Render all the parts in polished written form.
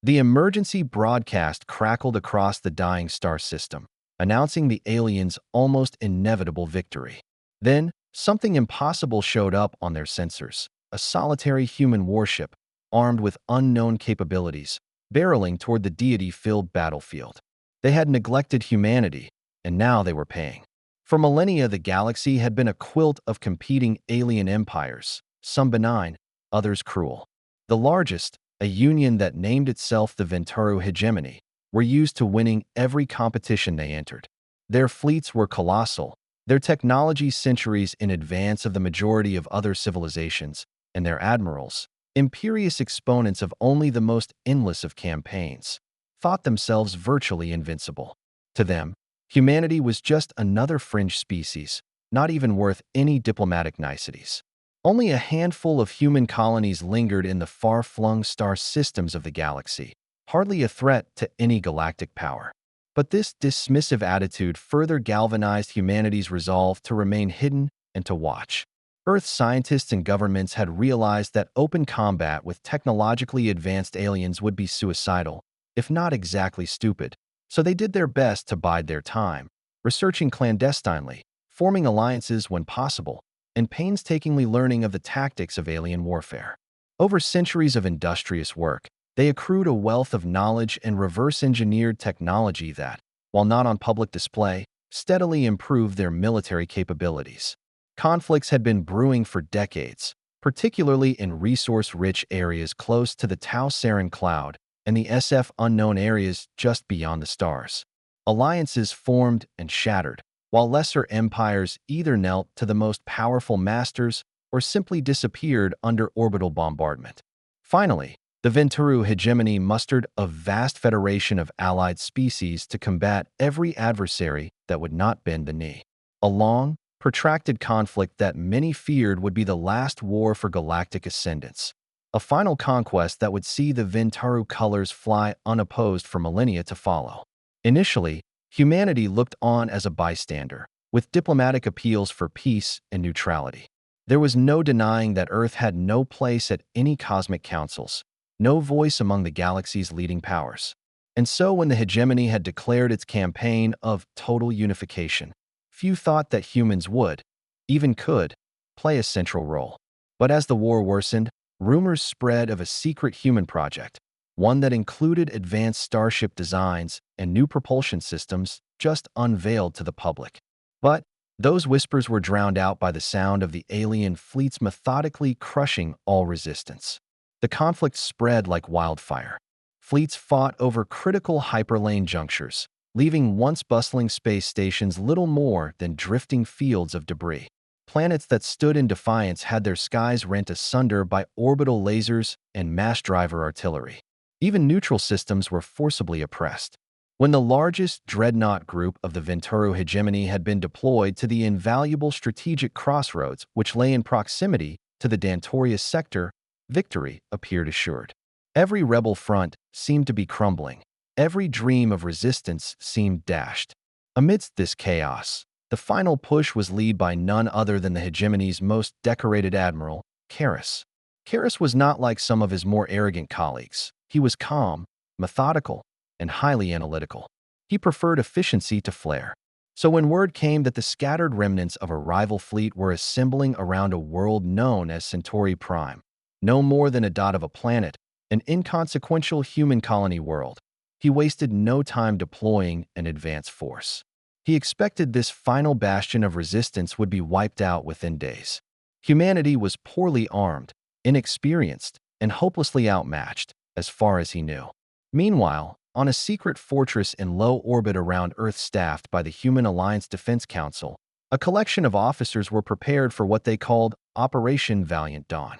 The emergency broadcast crackled across the dying star system, announcing the aliens' almost inevitable victory. Then, something impossible showed up on their sensors, a solitary human warship, armed with unknown capabilities, barreling toward the deity-filled battlefield. They had neglected humanity, and now they were paying. For millennia, the galaxy had been a quilt of competing alien empires, some benign, others cruel. The largest, a union that named itself the Venturu Hegemony, were used to winning every competition they entered. Their fleets were colossal, their technology centuries in advance of the majority of other civilizations, and their admirals, imperious exponents of only the most endless of campaigns, thought themselves virtually invincible. To them, humanity was just another fringe species, not even worth any diplomatic niceties. Only a handful of human colonies lingered in the far-flung star systems of the galaxy, hardly a threat to any galactic power. But this dismissive attitude further galvanized humanity's resolve to remain hidden and to watch. Earth scientists and governments had realized that open combat with technologically advanced aliens would be suicidal, if not exactly stupid, so they did their best to bide their time, researching clandestinely, forming alliances when possible, and painstakingly learning of the tactics of alien warfare. Over centuries of industrious work, they accrued a wealth of knowledge and reverse-engineered technology that, while not on public display, steadily improved their military capabilities. Conflicts had been brewing for decades, particularly in resource-rich areas close to the Tau Sarin cloud and the SF unknown areas just beyond the stars. Alliances formed and shattered, while lesser empires either knelt to the most powerful masters or simply disappeared under orbital bombardment. Finally, the Venturu hegemony mustered a vast federation of allied species to combat every adversary that would not bend the knee. A long, protracted conflict that many feared would be the last war for galactic ascendance. A final conquest that would see the Venturu colors fly unopposed for millennia to follow. Initially, humanity looked on as a bystander, with diplomatic appeals for peace and neutrality. There was no denying that Earth had no place at any cosmic councils, no voice among the galaxy's leading powers. And so when the hegemony had declared its campaign of total unification, few thought that humans would, even could, play a central role. But as the war worsened, rumors spread of a secret human project, one that included advanced starship designs and new propulsion systems just unveiled to the public. But those whispers were drowned out by the sound of the alien fleets methodically crushing all resistance. The conflict spread like wildfire. Fleets fought over critical hyperlane junctures, leaving once bustling space stations little more than drifting fields of debris. Planets that stood in defiance had their skies rent asunder by orbital lasers and mass-driver artillery. Even neutral systems were forcibly oppressed. When the largest dreadnought group of the Venturu hegemony had been deployed to the invaluable strategic crossroads which lay in proximity to the Dantorius sector, victory appeared assured. Every rebel front seemed to be crumbling. Every dream of resistance seemed dashed. Amidst this chaos, the final push was led by none other than the hegemony's most decorated admiral, Karis. Karis was not like some of his more arrogant colleagues. He was calm, methodical, and highly analytical. He preferred efficiency to flair. So when word came that the scattered remnants of a rival fleet were assembling around a world known as Centauri Prime, no more than a dot of a planet, an inconsequential human colony world, he wasted no time deploying an advance force. He expected this final bastion of resistance would be wiped out within days. Humanity was poorly armed, inexperienced, and hopelessly outmatched, as far as he knew. Meanwhile, on a secret fortress in low orbit around Earth staffed by the Human Alliance Defense Council, a collection of officers were prepared for what they called Operation Valiant Dawn.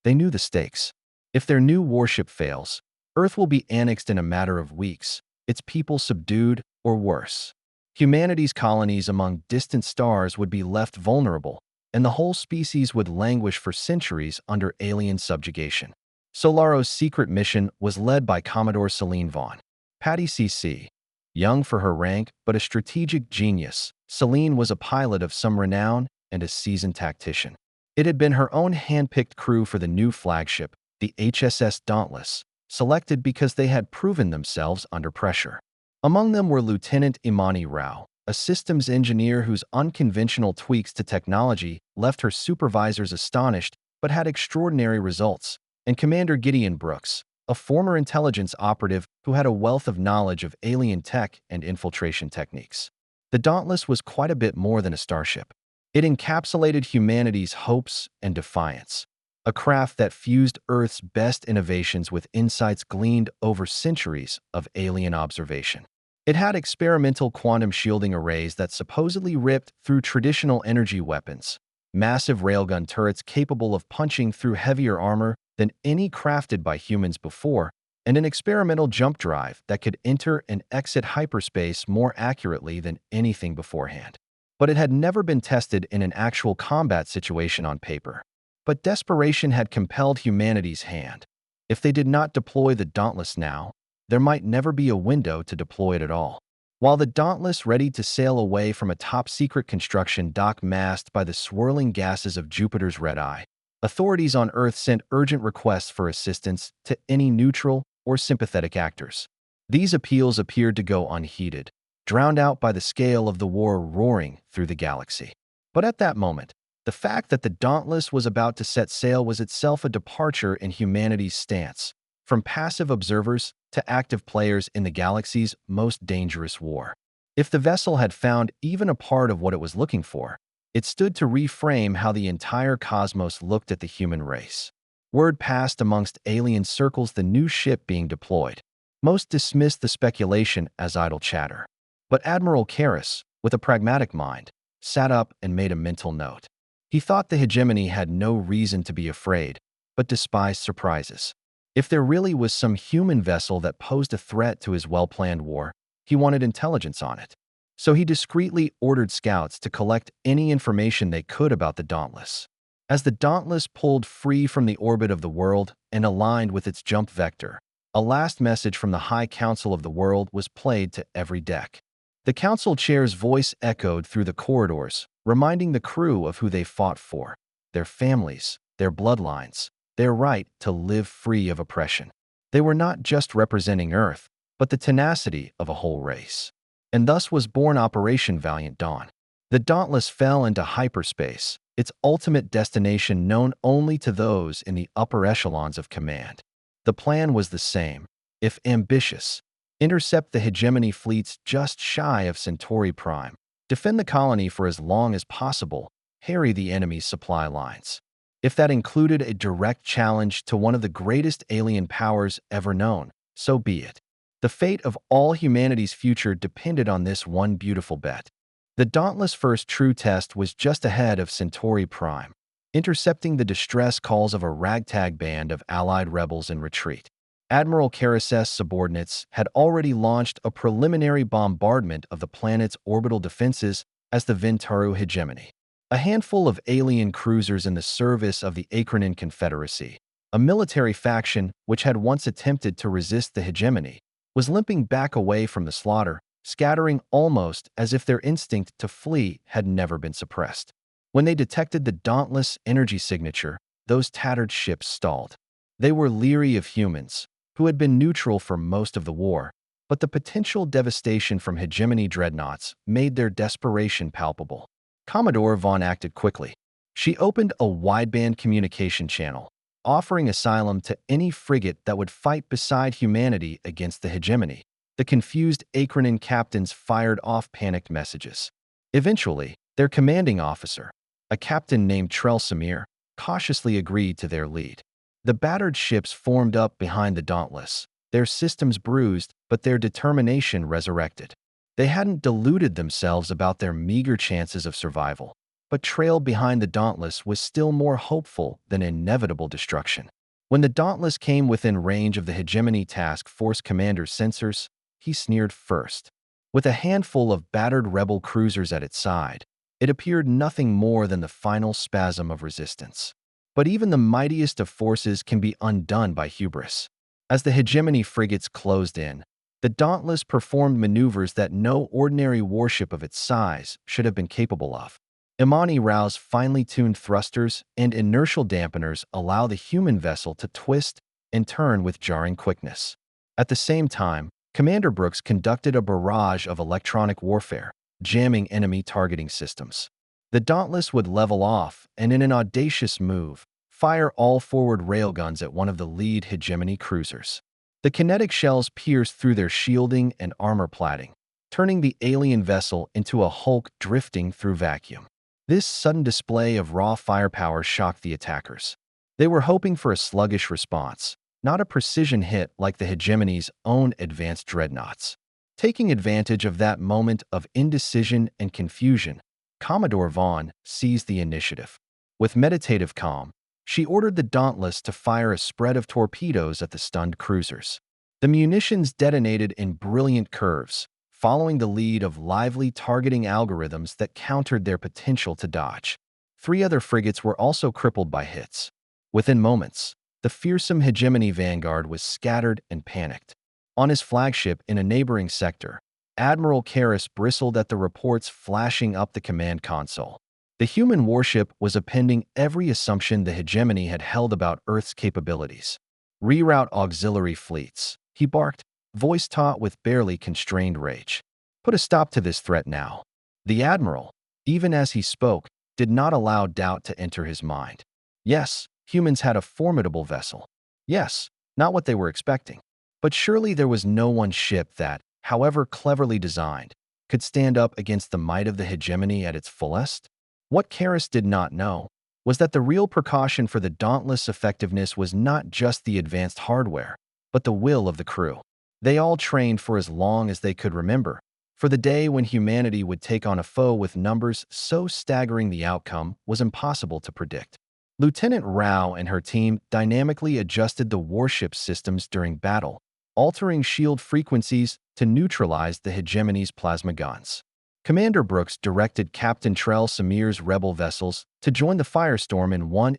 They knew the stakes. If their new warship fails, Earth will be annexed in a matter of weeks, its people subdued, or worse. Humanity's colonies among distant stars would be left vulnerable, and the whole species would languish for centuries under alien subjugation. Solaro's secret mission was led by Commodore Celine Vaughn. Patty CC. Young for her rank, but a strategic genius, Celine was a pilot of some renown and a seasoned tactician. It had been her own hand-picked crew for the new flagship, the HSS Dauntless, selected because they had proven themselves under pressure. Among them were Lieutenant Imani Rao, a systems engineer whose unconventional tweaks to technology left her supervisors astonished but had extraordinary results, and Commander Gideon Brooks, a former intelligence operative who had a wealth of knowledge of alien tech and infiltration techniques. The Dauntless was quite a bit more than a starship. It encapsulated humanity's hopes and defiance, a craft that fused Earth's best innovations with insights gleaned over centuries of alien observation. It had experimental quantum shielding arrays that supposedly ripped through traditional energy weapons, massive railgun turrets capable of punching through heavier armor than any crafted by humans before, and an experimental jump drive that could enter and exit hyperspace more accurately than anything beforehand. But it had never been tested in an actual combat situation on paper. But desperation had compelled humanity's hand. If they did not deploy the Dauntless now, there might never be a window to deploy it at all. While the Dauntless readied to sail away from a top-secret construction dock masked by the swirling gases of Jupiter's red eye, authorities on Earth sent urgent requests for assistance to any neutral or sympathetic actors. These appeals appeared to go unheeded, drowned out by the scale of the war roaring through the galaxy. But at that moment, the fact that the Dauntless was about to set sail was itself a departure in humanity's stance, from passive observers to active players in the galaxy's most dangerous war. If the vessel had found even a part of what it was looking for, it stood to reframe how the entire cosmos looked at the human race. Word passed amongst alien circles the new ship being deployed. Most dismissed the speculation as idle chatter. But Admiral Karras, with a pragmatic mind, sat up and made a mental note. He thought the hegemony had no reason to be afraid, but despised surprises. If there really was some human vessel that posed a threat to his well-planned war, he wanted intelligence on it. So he discreetly ordered scouts to collect any information they could about the Dauntless. As the Dauntless pulled free from the orbit of the world and aligned with its jump vector, a last message from the High Council of the World was played to every deck. The council chair's voice echoed through the corridors, reminding the crew of who they fought for, their families, their bloodlines, their right to live free of oppression. They were not just representing Earth, but the tenacity of a whole race. And thus was born Operation Valiant Dawn. The Dauntless fell into hyperspace, its ultimate destination known only to those in the upper echelons of command. The plan was the same, if ambitious: intercept the hegemony fleets just shy of Centauri Prime, defend the colony for as long as possible, harry the enemy's supply lines. If that included a direct challenge to one of the greatest alien powers ever known, so be it. The fate of all humanity's future depended on this one beautiful bet. The Dauntless' first true test was just ahead of Centauri Prime, intercepting the distress calls of a ragtag band of Allied rebels in retreat. Admiral Karras' subordinates had already launched a preliminary bombardment of the planet's orbital defenses as the Venturu hegemony. A handful of alien cruisers in the service of the Acrinan Confederacy, a military faction which had once attempted to resist the hegemony, was limping back away from the slaughter, scattering almost as if their instinct to flee had never been suppressed. When they detected the Dauntless energy signature, those tattered ships stalled. They were leery of humans, who had been neutral for most of the war, but the potential devastation from hegemony dreadnoughts made their desperation palpable. Commodore Vaughn acted quickly. She opened a wideband communication channel, offering asylum to any frigate that would fight beside humanity against the hegemony. The confused Acrinan captains fired off panicked messages. Eventually, their commanding officer, a captain named Trell Samir, cautiously agreed to their lead. The battered ships formed up behind the Dauntless, their systems bruised but their determination resurrected. They hadn't deluded themselves about their meager chances of survival, but trailed behind the Dauntless was still more hopeful than inevitable destruction. When the Dauntless came within range of the Hegemony Task Force commander's sensors, he sneered first. With a handful of battered rebel cruisers at its side, it appeared nothing more than the final spasm of resistance. But even the mightiest of forces can be undone by hubris. As the hegemony frigates closed in, the Dauntless performed maneuvers that no ordinary warship of its size should have been capable of. Imani Rao's finely tuned thrusters and inertial dampeners allow the human vessel to twist in turn with jarring quickness. At the same time, Commander Brooks conducted a barrage of electronic warfare, jamming enemy targeting systems. The Dauntless would level off and, in an audacious move, fire all forward railguns at one of the lead hegemony cruisers. The kinetic shells pierced through their shielding and armor plating, turning the alien vessel into a hulk drifting through vacuum. This sudden display of raw firepower shocked the attackers. They were hoping for a sluggish response, not a precision hit like the hegemony's own advanced dreadnoughts. Taking advantage of that moment of indecision and confusion, Commodore Vaughn seized the initiative. With meditative calm, she ordered the Dauntless to fire a spread of torpedoes at the stunned cruisers. The munitions detonated in brilliant curves, following the lead of lively targeting algorithms that countered their potential to dodge. 3 other frigates were also crippled by hits. Within moments, the fearsome hegemony vanguard was scattered and panicked. On his flagship in a neighboring sector, Admiral Karras bristled at the reports flashing up the command console. The human warship was appending every assumption the hegemony had held about Earth's capabilities. "Reroute auxiliary fleets," he barked, voice taut with barely constrained rage. "Put a stop to this threat now." The Admiral, even as he spoke, did not allow doubt to enter his mind. Yes, humans had a formidable vessel. Yes, not what they were expecting. But surely there was no one ship that, however cleverly designed, could stand up against the might of the hegemony at its fullest? What Karras did not know was that the real precaution for the Dauntless' effectiveness was not just the advanced hardware, but the will of the crew. They all trained for as long as they could remember, for the day when humanity would take on a foe with numbers so staggering the outcome was impossible to predict. Lieutenant Rao and her team dynamically adjusted the warship systems during battle, altering shield frequencies to neutralize the hegemony's plasma guns. Commander Brooks directed Captain Trell Samir's rebel vessels to join the firestorm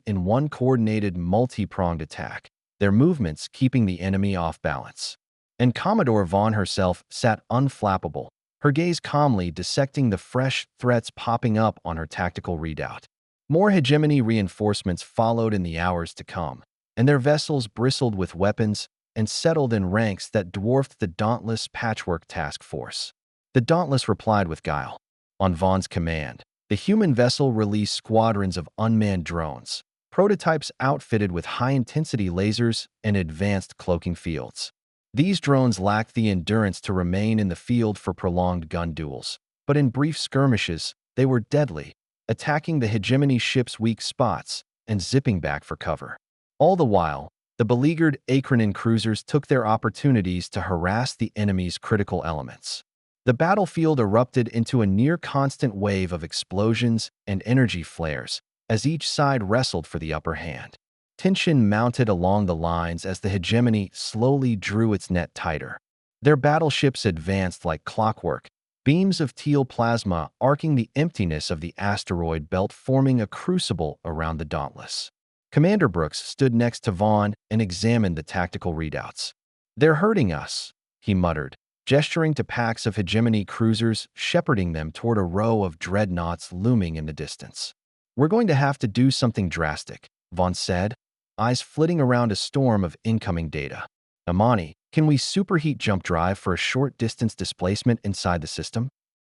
in one coordinated multi-pronged attack, their movements keeping the enemy off balance. And Commodore Vaughn herself sat unflappable, her gaze calmly dissecting the fresh threats popping up on her tactical readout. More hegemony reinforcements followed in the hours to come, and their vessels bristled with weapons and settled in ranks that dwarfed the Dauntless patchwork task force. The Dauntless replied with guile. On Vaughn's command, the human vessel released squadrons of unmanned drones, prototypes outfitted with high-intensity lasers and advanced cloaking fields. These drones lacked the endurance to remain in the field for prolonged gun duels, but in brief skirmishes, they were deadly, attacking the hegemony ship's weak spots and zipping back for cover. All the while, the beleaguered Akranin cruisers took their opportunities to harass the enemy's critical elements. The battlefield erupted into a near-constant wave of explosions and energy flares as each side wrestled for the upper hand. Tension mounted along the lines as the hegemony slowly drew its net tighter. Their battleships advanced like clockwork, beams of teal plasma arcing the emptiness of the asteroid belt, forming a crucible around the Dauntless. Commander Brooks stood next to Vaughn and examined the tactical readouts. "They're hurting us," he muttered, gesturing to packs of hegemony cruisers shepherding them toward a row of dreadnoughts looming in the distance. "We're going to have to do something drastic," Vaughn said, eyes flitting around a storm of incoming data. "Amani, can we superheat jump drive for a short-distance displacement inside the system?"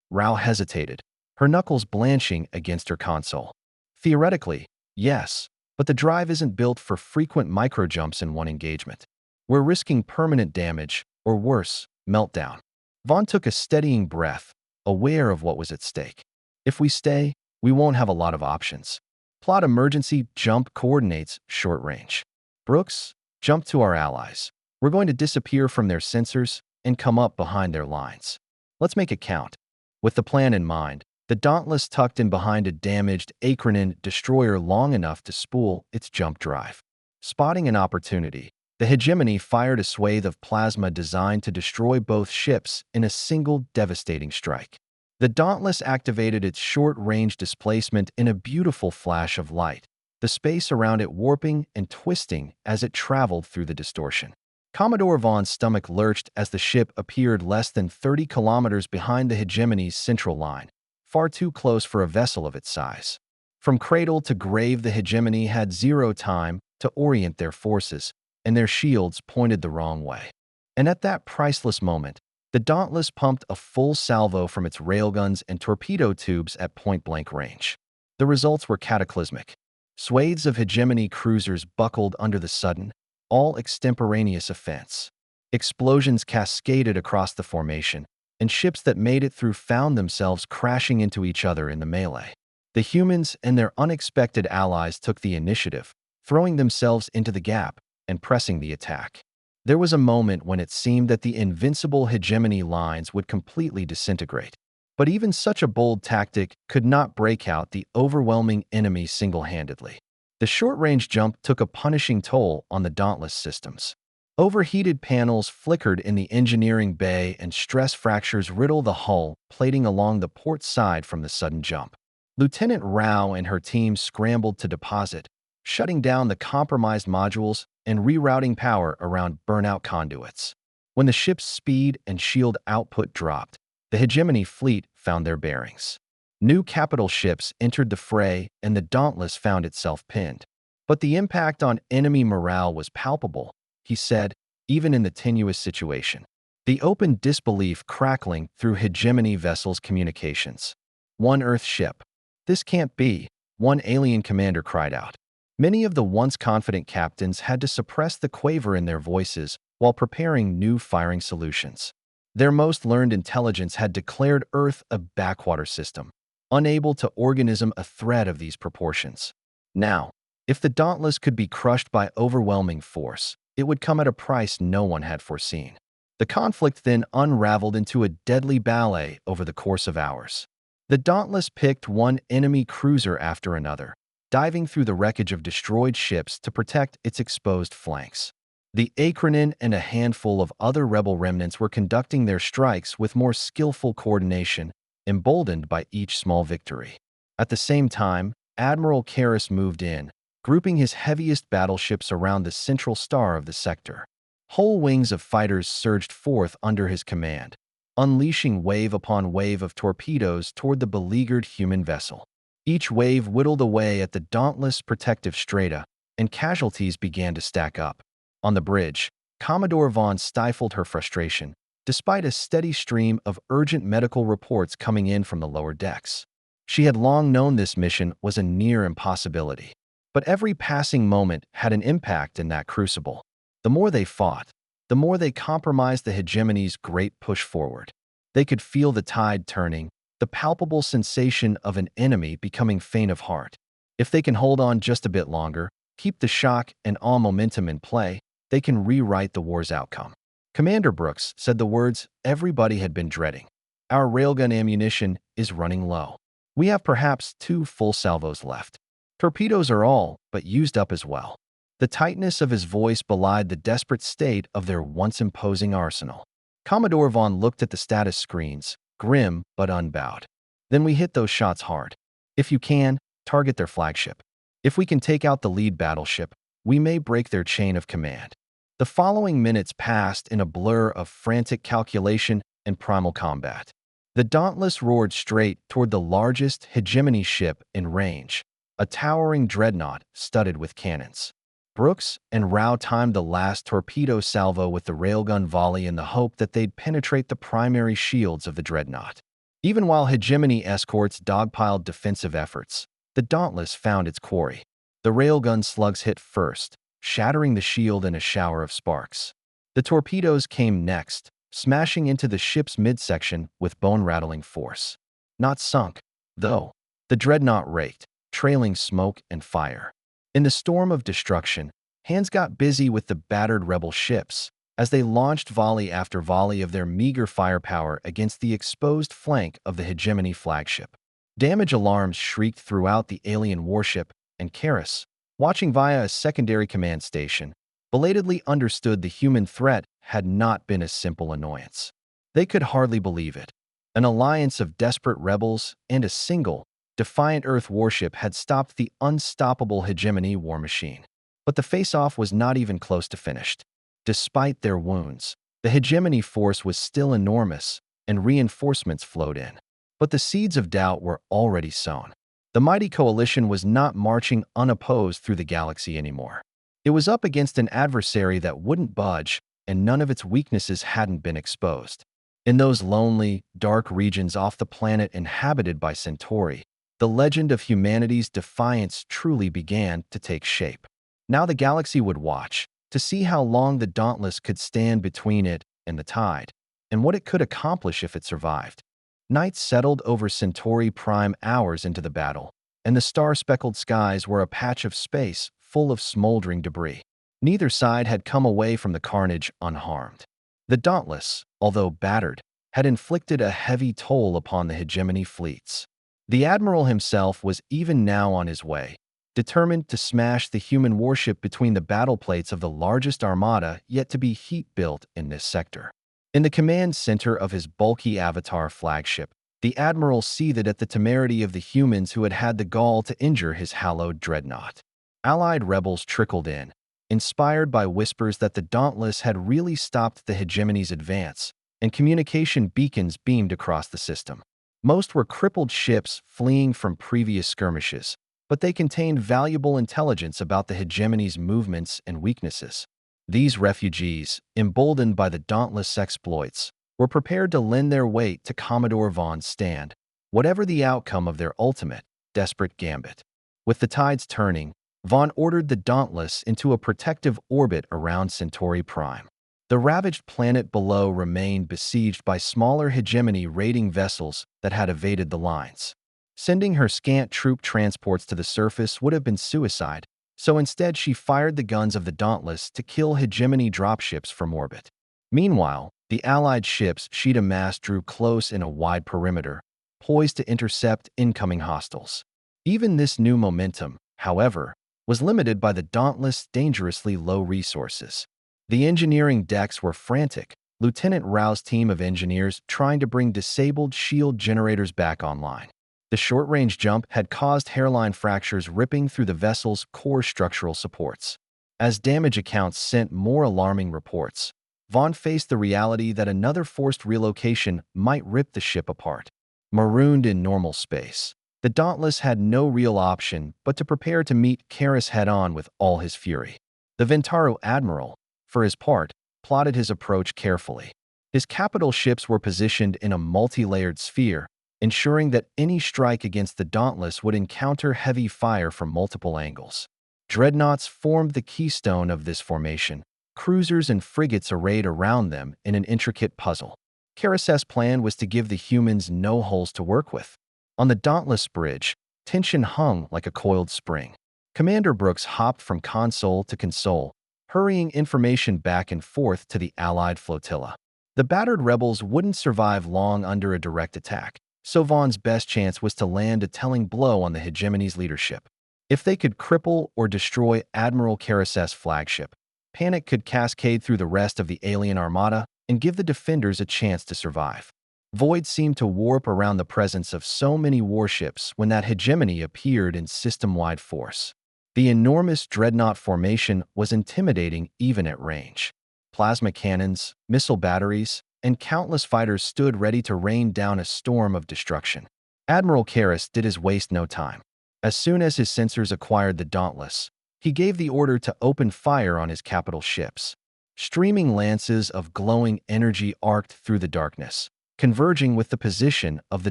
Rao hesitated, her knuckles blanching against her console. "Theoretically, yes, but the drive isn't built for frequent microjumps in one engagement. We're risking permanent damage, or worse, meltdown." Vaughn took a steadying breath, aware of what was at stake. "If we stay, we won't have a lot of options. Plot emergency jump coordinates short range. Brooks, jump to our allies. We're going to disappear from their sensors and come up behind their lines. Let's make it count." With the plan in mind, the Dauntless tucked in behind a damaged Akranin destroyer long enough to spool its jump drive. Spotting an opportunity, the hegemony fired a swathe of plasma designed to destroy both ships in a single devastating strike. The Dauntless activated its short-range displacement in a beautiful flash of light, the space around it warping and twisting as it traveled through the distortion. Commodore Vaughn's stomach lurched as the ship appeared less than 30 kilometers behind the hegemony's central line, far too close for a vessel of its size. From cradle to grave, the hegemony had zero time to orient their forces, and their shields pointed the wrong way. And at that priceless moment, the Dauntless pumped a full salvo from its railguns and torpedo tubes at point-blank range. The results were cataclysmic. Swathes of hegemony cruisers buckled under the sudden, all-extemporaneous offense. Explosions cascaded across the formation, and ships that made it through found themselves crashing into each other in the melee. The humans and their unexpected allies took the initiative, throwing themselves into the gap and pressing the attack. There was a moment when it seemed that the invincible hegemony lines would completely disintegrate. But even such a bold tactic could not break out the overwhelming enemy single-handedly. The short-range jump took a punishing toll on the Dauntless systems. Overheated panels flickered in the engineering bay and stress fractures riddled the hull, plating along the port side from the sudden jump. Lieutenant Rao and her team scrambled to deposit, shutting down the compromised modules and rerouting power around burnout conduits. When the ship's speed and shield output dropped, the hegemony fleet found their bearings. New capital ships entered the fray and the Dauntless found itself pinned. But the impact on enemy morale was palpable, he said, even in the tenuous situation. The open disbelief crackling through hegemony vessels' communications. One Earth ship. This can't be, one alien commander cried out. Many of the once confident captains had to suppress the quaver in their voices while preparing new firing solutions. Their most learned intelligence had declared Earth a backwater system, unable to organism a threat of these proportions. Now, if the Dauntless could be crushed by overwhelming force, it would come at a price no one had foreseen. The conflict then unraveled into a deadly ballet over the course of hours. The Dauntless picked one enemy cruiser after another, diving through the wreckage of destroyed ships to protect its exposed flanks. The Acronin and a handful of other rebel remnants were conducting their strikes with more skillful coordination, emboldened by each small victory. At the same time, Admiral Karras moved in, grouping his heaviest battleships around the central star of the sector. Whole wings of fighters surged forth under his command, unleashing wave upon wave of torpedoes toward the beleaguered human vessel. Each wave whittled away at the Dauntless' protective strata, and casualties began to stack up. On the bridge, Commodore Vaughn stifled her frustration, despite a steady stream of urgent medical reports coming in from the lower decks. She had long known this mission was a near impossibility, but every passing moment had an impact in that crucible. The more they fought, the more they compromised the hegemony's great push forward. They could feel the tide turning, the palpable sensation of an enemy becoming faint of heart. If they can hold on just a bit longer, keep the shock and awe momentum in play, they can rewrite the war's outcome. Commander Brooks said the words everybody had been dreading. Our railgun ammunition is running low. We have perhaps 2 full salvos left. Torpedoes are all but used up as well. The tightness of his voice belied the desperate state of their once imposing arsenal. Commodore Vaughn looked at the status screens, grim but unbowed. Then we hit those shots hard. If you can, target their flagship. If we can take out the lead battleship, we may break their chain of command. The following minutes passed in a blur of frantic calculation and primal combat. The Dauntless roared straight toward the largest hegemony ship in range, a towering dreadnought studded with cannons. Brooks and Rao timed the last torpedo salvo with the railgun volley in the hope that they'd penetrate the primary shields of the dreadnought. Even while hegemony escorts dogpiled defensive efforts, the Dauntless found its quarry. The railgun slugs hit first, shattering the shield in a shower of sparks. The torpedoes came next, smashing into the ship's midsection with bone-rattling force. Not sunk, though. The dreadnought raked, trailing smoke and fire. In the storm of destruction, hands got busy with the battered rebel ships as they launched volley after volley of their meager firepower against the exposed flank of the hegemony flagship. Damage alarms shrieked throughout the alien warship, and Karras, watching via a secondary command station, belatedly understood the human threat had not been a simple annoyance. They could hardly believe it. An alliance of desperate rebels and a single, defiant Earth warship had stopped the unstoppable hegemony war machine. But the face-off was not even close to finished. Despite their wounds, the hegemony force was still enormous, and reinforcements flowed in. But the seeds of doubt were already sown. The mighty coalition was not marching unopposed through the galaxy anymore. It was up against an adversary that wouldn't budge, and none of its weaknesses hadn't been exposed. In those lonely, dark regions off the planet inhabited by Centauri, the legend of humanity's defiance truly began to take shape. Now the galaxy would watch, to see how long the Dauntless could stand between it and the tide, and what it could accomplish if it survived. Night settled over Centauri Prime hours into the battle, and the star-speckled skies were a patch of space full of smoldering debris. Neither side had come away from the carnage unharmed. The Dauntless, although battered, had inflicted a heavy toll upon the hegemony fleets. The admiral himself was even now on his way, determined to smash the human warship between the battle plates of the largest armada yet to be heat-built in this sector. In the command center of his bulky Avatar flagship, the admiral seethed at the temerity of the humans who had had the gall to injure his hallowed dreadnought. Allied rebels trickled in, inspired by whispers that the Dauntless had really stopped the hegemony's advance, and communication beacons beamed across the system. Most were crippled ships fleeing from previous skirmishes, but they contained valuable intelligence about the hegemony's movements and weaknesses. These refugees, emboldened by the Dauntless' exploits, were prepared to lend their weight to Commodore Vaughn's stand, whatever the outcome of their ultimate, desperate gambit. With the tides turning, Vaughn ordered the Dauntless into a protective orbit around Centauri Prime. The ravaged planet below remained besieged by smaller hegemony raiding vessels that had evaded the lines. Sending her scant troop transports to the surface would have been suicide, so instead she fired the guns of the Dauntless to kill hegemony dropships from orbit. Meanwhile, the Allied ships she'd amassed drew close in a wide perimeter, poised to intercept incoming hostiles. Even this new momentum, however, was limited by the Dauntless' dangerously low resources. The engineering decks were frantic, Lieutenant Rao's team of engineers trying to bring disabled shield generators back online. The short-range jump had caused hairline fractures ripping through the vessel's core structural supports. As damage accounts sent more alarming reports, Vaughn faced the reality that another forced relocation might rip the ship apart. Marooned in normal space, the Dauntless had no real option but to prepare to meet Karis head-on with all his fury. The Ventaro admiral, for his part, plotted his approach carefully. His capital ships were positioned in a multi-layered sphere, ensuring that any strike against the Dauntless would encounter heavy fire from multiple angles. Dreadnoughts formed the keystone of this formation, cruisers and frigates arrayed around them in an intricate puzzle. Karis's plan was to give the humans no holes to work with. On the Dauntless bridge, tension hung like a coiled spring. Commander Brooks hopped from console to console, hurrying information back and forth to the Allied flotilla. The battered rebels wouldn't survive long under a direct attack, so Vaughn's best chance was to land a telling blow on the hegemony's leadership. If they could cripple or destroy Admiral Karis's flagship, panic could cascade through the rest of the alien armada and give the defenders a chance to survive. Void seemed to warp around the presence of so many warships when that hegemony appeared in system-wide force. The enormous dreadnought formation was intimidating even at range. Plasma cannons, missile batteries, and countless fighters stood ready to rain down a storm of destruction. Admiral Karis did his waste no time. As soon as his sensors acquired the Dauntless, he gave the order to open fire on his capital ships. Streaming lances of glowing energy arced through the darkness, converging with the position of the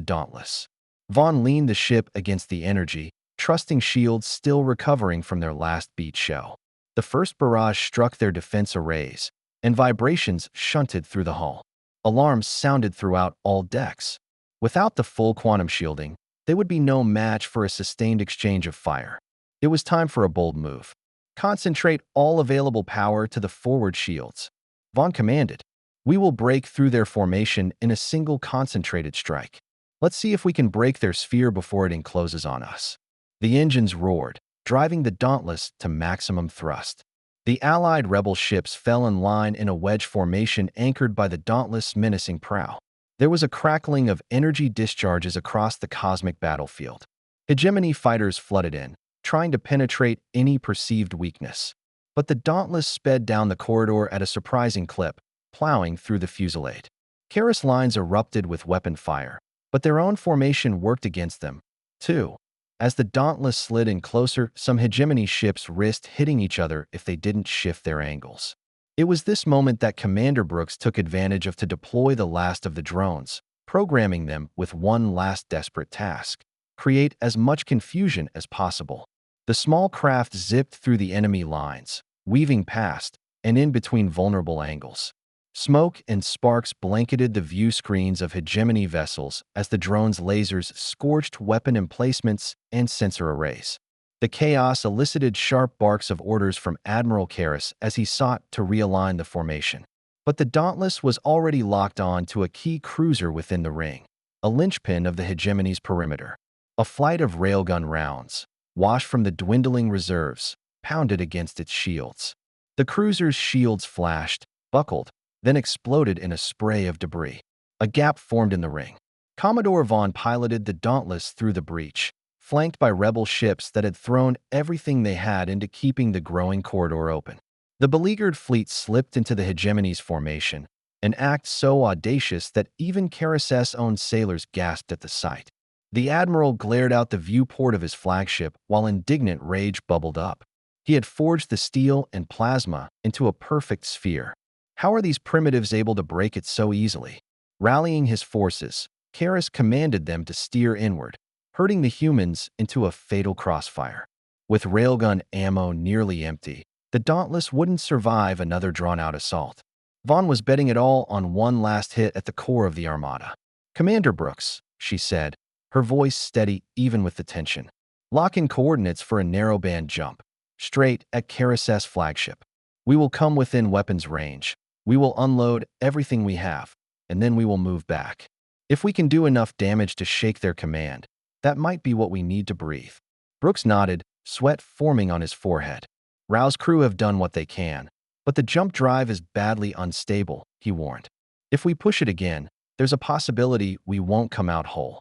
Dauntless. Vaughn leaned the ship against the energy, trusting shields still recovering from their last beat show. The first barrage struck their defense arrays, and vibrations shunted through the hull. Alarms sounded throughout all decks. Without the full quantum shielding, they would be no match for a sustained exchange of fire. It was time for a bold move. Concentrate all available power to the forward shields. Vaughn commanded. We will break through their formation in a single concentrated strike. Let's see if we can break their sphere before it encloses on us. The engines roared, driving the Dauntless to maximum thrust. The Allied rebel ships fell in line in a wedge formation anchored by the Dauntless' menacing prow. There was a crackling of energy discharges across the cosmic battlefield. Hegemony fighters flooded in, trying to penetrate any perceived weakness. But the Dauntless sped down the corridor at a surprising clip, plowing through the fusillade. Karis lines erupted with weapon fire, but their own formation worked against them, too. As the Dauntless slid in closer, some hegemony ships risked hitting each other if they didn't shift their angles. It was this moment that Commander Brooks took advantage of to deploy the last of the drones, programming them with one last desperate task: create as much confusion as possible. The small craft zipped through the enemy lines, weaving past and in between vulnerable angles. Smoke and sparks blanketed the view screens of hegemony vessels as the drone's lasers scorched weapon emplacements and sensor arrays. The chaos elicited sharp barks of orders from Admiral Karras as he sought to realign the formation. But the Dauntless was already locked on to a key cruiser within the ring, a linchpin of the hegemony's perimeter. A flight of railgun rounds, washed from the dwindling reserves, pounded against its shields. The cruiser's shields flashed, buckled, then exploded in a spray of debris. A gap formed in the ring. Commodore Vaughn piloted the Dauntless through the breach, flanked by rebel ships that had thrown everything they had into keeping the growing corridor open. The beleaguered fleet slipped into the hegemony's formation, an act so audacious that even Karras' own sailors gasped at the sight. The admiral glared out the viewport of his flagship while indignant rage bubbled up. He had forged the steel and plasma into a perfect sphere. How are these primitives able to break it so easily? Rallying his forces, Karras commanded them to steer inward, herding the humans into a fatal crossfire. With railgun ammo nearly empty, the Dauntless wouldn't survive another drawn-out assault. Vaughn was betting it all on one last hit at the core of the armada. "Commander Brooks," she said, her voice steady even with the tension. "Lock in coordinates for a narrowband jump, straight at Karras' flagship. We will come within weapons range. We will unload everything we have, and then we will move back. If we can do enough damage to shake their command, that might be what we need to breathe." Brooks nodded, sweat forming on his forehead. "Rao's crew have done what they can, but the jump drive is badly unstable," he warned. "If we push it again, there's a possibility we won't come out whole."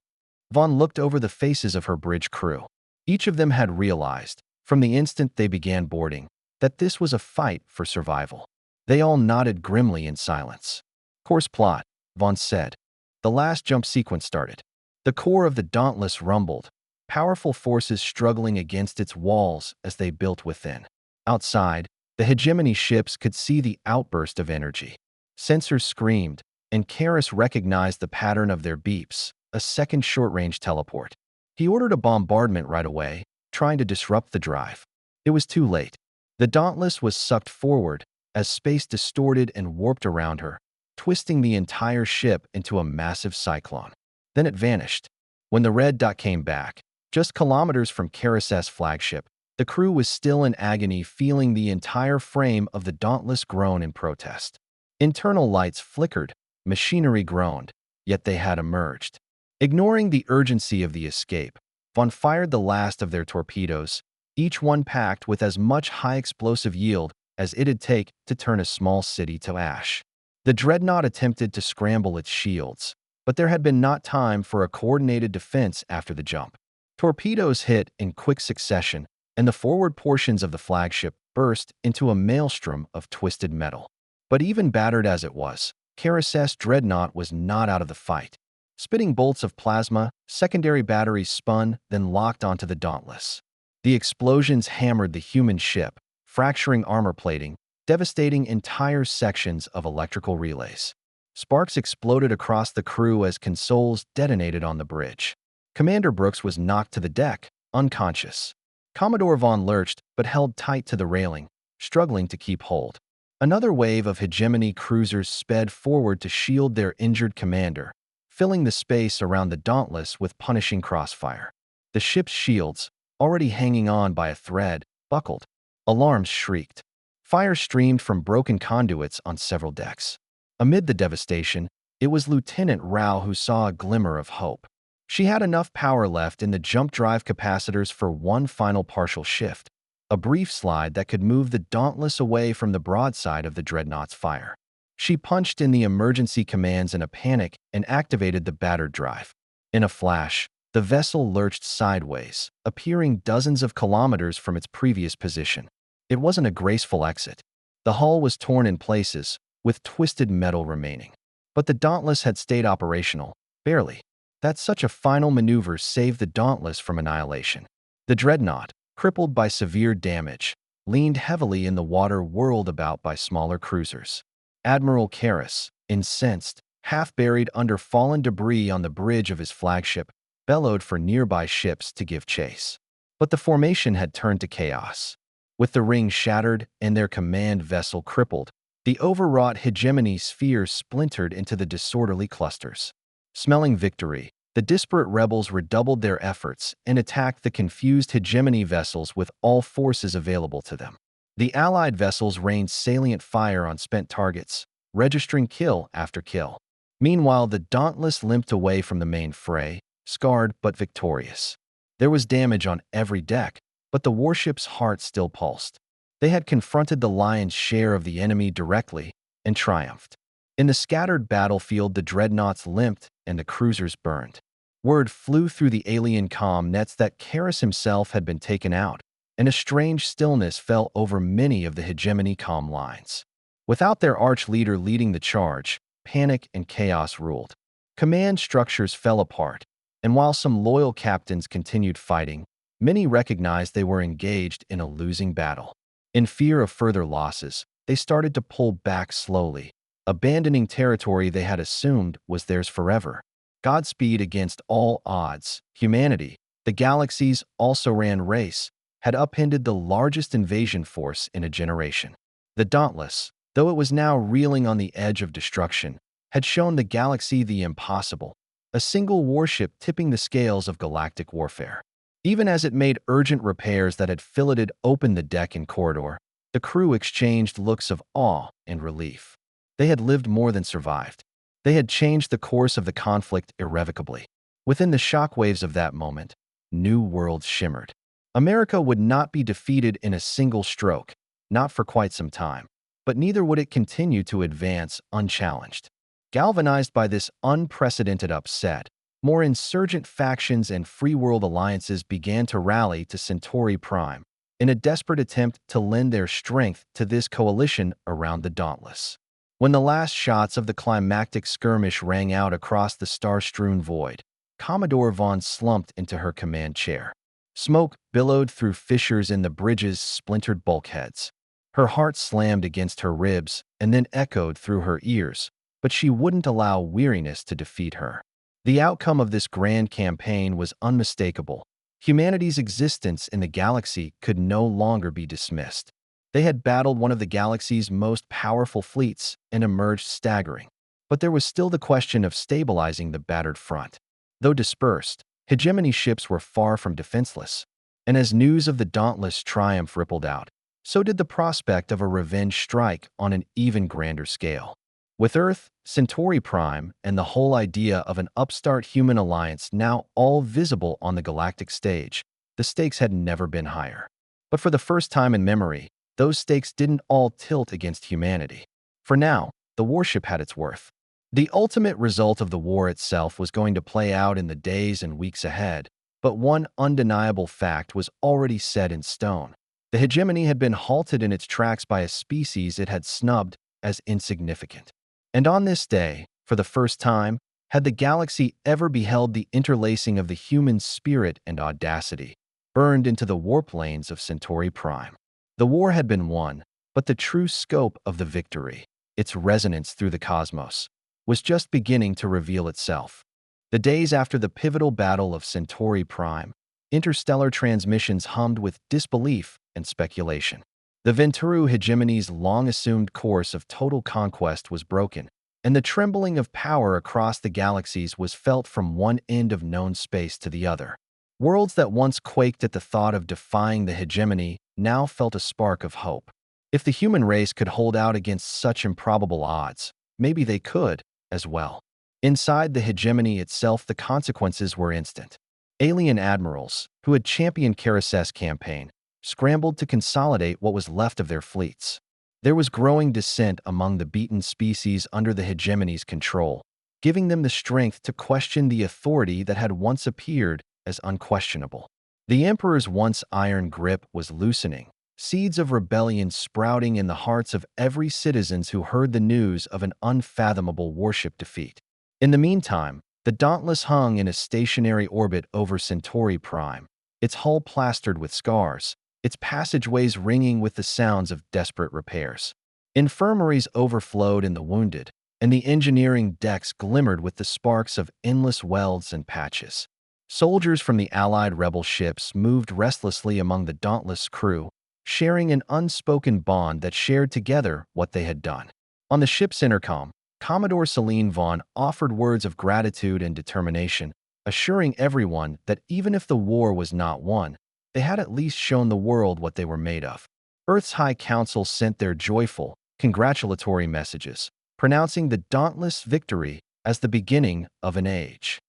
Vaughn looked over the faces of her bridge crew. Each of them had realized, from the instant they began boarding, that this was a fight for survival. They all nodded grimly in silence. "Course plot," Vaughn said. The last jump sequence started. The core of the Dauntless rumbled, powerful forces struggling against its walls as they built within. Outside, the hegemony ships could see the outburst of energy. Sensors screamed, and Karras recognized the pattern of their beeps, a second short-range teleport. He ordered a bombardment right away, trying to disrupt the drive. It was too late. The Dauntless was sucked forward as space distorted and warped around her, twisting the entire ship into a massive cyclone. Then it vanished. When the red dot came back, just kilometers from Karras' flagship, the crew was still in agony, feeling the entire frame of the Dauntless groan in protest. Internal lights flickered, machinery groaned, yet they had emerged. Ignoring the urgency of the escape, Vaughn fired the last of their torpedoes, each one packed with as much high explosive yield as it'd take to turn a small city to ash. The dreadnought attempted to scramble its shields, but there had been not time for a coordinated defense after the jump. Torpedoes hit in quick succession, and the forward portions of the flagship burst into a maelstrom of twisted metal. But even battered as it was, Karras' dreadnought was not out of the fight. Spitting bolts of plasma, secondary batteries spun, then locked onto the Dauntless. The explosions hammered the human ship, fracturing armor plating, devastating entire sections of electrical relays. Sparks exploded across the crew as consoles detonated on the bridge. Commander Brooks was knocked to the deck, unconscious. Commodore Vaughn lurched but held tight to the railing, struggling to keep hold. Another wave of hegemony cruisers sped forward to shield their injured commander, filling the space around the Dauntless with punishing crossfire. The ship's shields, already hanging on by a thread, buckled. Alarms shrieked. Fire streamed from broken conduits on several decks. Amid the devastation, it was Lieutenant Rao who saw a glimmer of hope. She had enough power left in the jump drive capacitors for one final partial shift, a brief slide that could move the Dauntless away from the broadside of the dreadnought's fire. She punched in the emergency commands in a panic and activated the battered drive. In a flash, the vessel lurched sideways, appearing dozens of kilometers from its previous position. It wasn't a graceful exit. The hull was torn in places, with twisted metal remaining. But the Dauntless had stayed operational, barely. that such a final maneuver saved the Dauntless from annihilation. The dreadnought, crippled by severe damage, leaned heavily in the water whirled about by smaller cruisers. Admiral Karras, incensed, half buried under fallen debris on the bridge of his flagship, bellowed for nearby ships to give chase. But the formation had turned to chaos. With the ring shattered and their command vessel crippled, the overwrought hegemony sphere splintered into the disorderly clusters. Smelling victory, the disparate rebels redoubled their efforts and attacked the confused hegemony vessels with all forces available to them. The Allied vessels rained salient fire on spent targets, registering kill after kill. Meanwhile, the Dauntless limped away from the main fray, scarred but victorious. There was damage on every deck, but the warship's heart still pulsed. They had confronted the lion's share of the enemy directly and triumphed. In the scattered battlefield, the dreadnoughts limped and the cruisers burned. Word flew through the alien comm nets that Karras himself had been taken out, and a strange stillness fell over many of the hegemony comm lines. Without their arch-leader leading the charge, panic and chaos ruled. Command structures fell apart, and while some loyal captains continued fighting, many recognized they were engaged in a losing battle. In fear of further losses, they started to pull back slowly, abandoning territory they had assumed was theirs forever. Godspeed against all odds. Humanity, the galaxy's also-ran race, had upended the largest invasion force in a generation. The Dauntless, though it was now reeling on the edge of destruction, had shown the galaxy the impossible, a single warship tipping the scales of galactic warfare. Even as it made urgent repairs that had filleted open the deck and corridor, the crew exchanged looks of awe and relief. They had lived more than survived. They had changed the course of the conflict irrevocably. Within the shockwaves of that moment, new worlds shimmered. America would not be defeated in a single stroke, not for quite some time, but neither would it continue to advance unchallenged. Galvanized by this unprecedented upset, more insurgent factions and free world alliances began to rally to Centauri Prime in a desperate attempt to lend their strength to this coalition around the Dauntless. When the last shots of the climactic skirmish rang out across the star-strewn void, Commodore Vaughn slumped into her command chair. Smoke billowed through fissures in the bridge's splintered bulkheads. Her heart slammed against her ribs and then echoed through her ears, but she wouldn't allow weariness to defeat her. The outcome of this grand campaign was unmistakable. Humanity's existence in the galaxy could no longer be dismissed. They had battled one of the galaxy's most powerful fleets and emerged staggering. But there was still the question of stabilizing the battered front. Though dispersed, hegemony ships were far from defenseless. And as news of the Dauntless' triumph rippled out, so did the prospect of a revenge strike on an even grander scale. With Earth, Centauri Prime, and the whole idea of an upstart human alliance now all visible on the galactic stage, the stakes had never been higher. But for the first time in memory, those stakes didn't all tilt against humanity. For now, the warship had its worth. The ultimate result of the war itself was going to play out in the days and weeks ahead, but one undeniable fact was already set in stone. The hegemony had been halted in its tracks by a species it had snubbed as insignificant. And on this day, for the first time, had the galaxy ever beheld the interlacing of the human spirit and audacity, burned into the warplanes of Centauri Prime. The war had been won, but the true scope of the victory, its resonance through the cosmos, was just beginning to reveal itself. The days after the pivotal battle of Centauri Prime, interstellar transmissions hummed with disbelief and speculation. The Venturu hegemony's long-assumed course of total conquest was broken, and the trembling of power across the galaxies was felt from one end of known space to the other. Worlds that once quaked at the thought of defying the hegemony now felt a spark of hope. If the human race could hold out against such improbable odds, maybe they could, as well. Inside the hegemony itself, the consequences were instant. Alien admirals, who had championed Karras' campaign, scrambled to consolidate what was left of their fleets. There was growing dissent among the beaten species under the hegemony's control, giving them the strength to question the authority that had once appeared as unquestionable. The Emperor's once iron grip was loosening, seeds of rebellion sprouting in the hearts of every citizen who heard the news of an unfathomable warship defeat. In the meantime, The Dauntless hung in a stationary orbit over Centauri Prime, its hull plastered with scars, its passageways ringing with the sounds of desperate repairs. Infirmaries overflowed in the wounded, and the engineering decks glimmered with the sparks of endless welds and patches. Soldiers from the Allied rebel ships moved restlessly among the Dauntless' crew, sharing an unspoken bond that shared together what they had done. On the ship's intercom, Commodore Celine Vaughn offered words of gratitude and determination, assuring everyone that even if the war was not won, they had at least shown the world what they were made of. Earth's High Council sent their joyful, congratulatory messages, pronouncing the dauntless victory as the beginning of an age.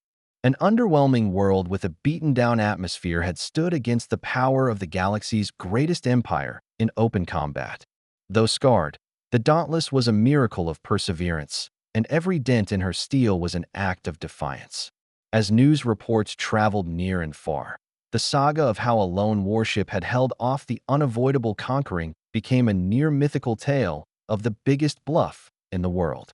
An underwhelming world with a beaten-down atmosphere had stood against the power of the galaxy's greatest empire in open combat. Though scarred, the Dauntless was a miracle of perseverance, and every dent in her steel was an act of defiance. As news reports traveled near and far, the saga of how a lone warship had held off the unavoidable conquering became a near-mythical tale of the biggest bluff in the world.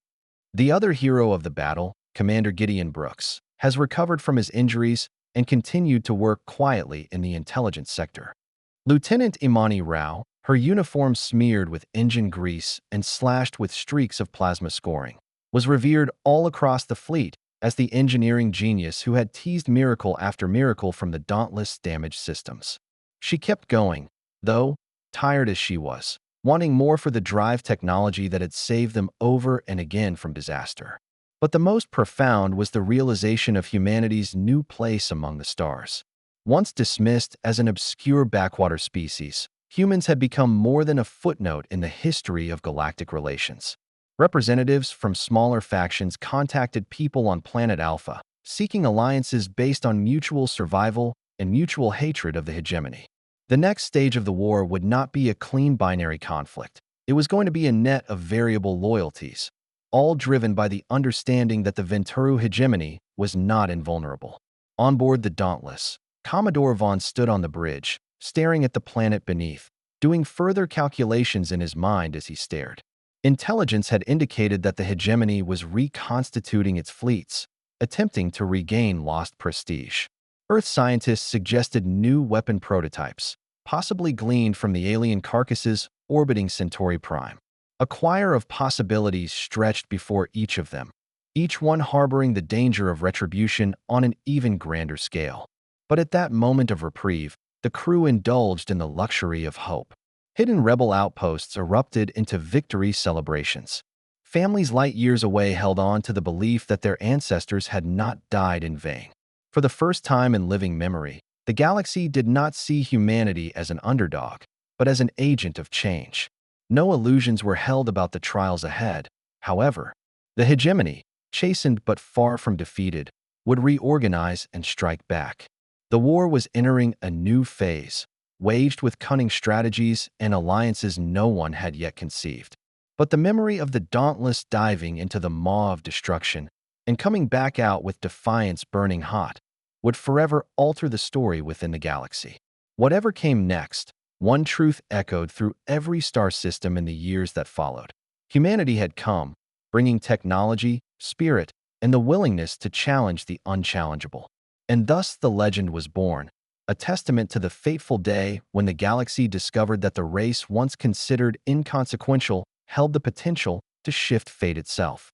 The other hero of the battle, Commander Gideon Brooks, has recovered from his injuries and continued to work quietly in the intelligence sector. Lieutenant Imani Rao, her uniform smeared with engine grease and slashed with streaks of plasma scoring, was revered all across the fleet as the engineering genius who had teased miracle after miracle from the dauntless damaged systems. She kept going, though, tired as she was, wanting more for the drive technology that had saved them over and again from disaster. But the most profound was the realization of humanity's new place among the stars. Once dismissed as an obscure backwater species, humans had become more than a footnote in the history of galactic relations. Representatives from smaller factions contacted people on Planet Alpha, seeking alliances based on mutual survival and mutual hatred of the hegemony. The next stage of the war would not be a clean binary conflict. It was going to be a net of variable loyalties, all driven by the understanding that the Venturu hegemony was not invulnerable. On board the Dauntless, Commodore Vaughn stood on the bridge, staring at the planet beneath, doing further calculations in his mind as he stared. Intelligence had indicated that the hegemony was reconstituting its fleets, attempting to regain lost prestige. Earth scientists suggested new weapon prototypes, possibly gleaned from the alien carcasses orbiting Centauri Prime. A choir of possibilities stretched before each of them, each one harboring the danger of retribution on an even grander scale. But at that moment of reprieve, the crew indulged in the luxury of hope. Hidden rebel outposts erupted into victory celebrations. Families light years away held on to the belief that their ancestors had not died in vain. For the first time in living memory, the galaxy did not see humanity as an underdog, but as an agent of change. No illusions were held about the trials ahead. However, the hegemony, chastened but far from defeated, would reorganize and strike back. The war was entering a new phase, waged with cunning strategies and alliances no one had yet conceived. But the memory of the Dauntless diving into the maw of destruction and coming back out with defiance burning hot would forever alter the story within the galaxy. Whatever came next, one truth echoed through every star system in the years that followed. Humanity had come, bringing technology, spirit, and the willingness to challenge the unchallengeable. And thus the legend was born, a testament to the fateful day when the galaxy discovered that the race once considered inconsequential held the potential to shift fate itself.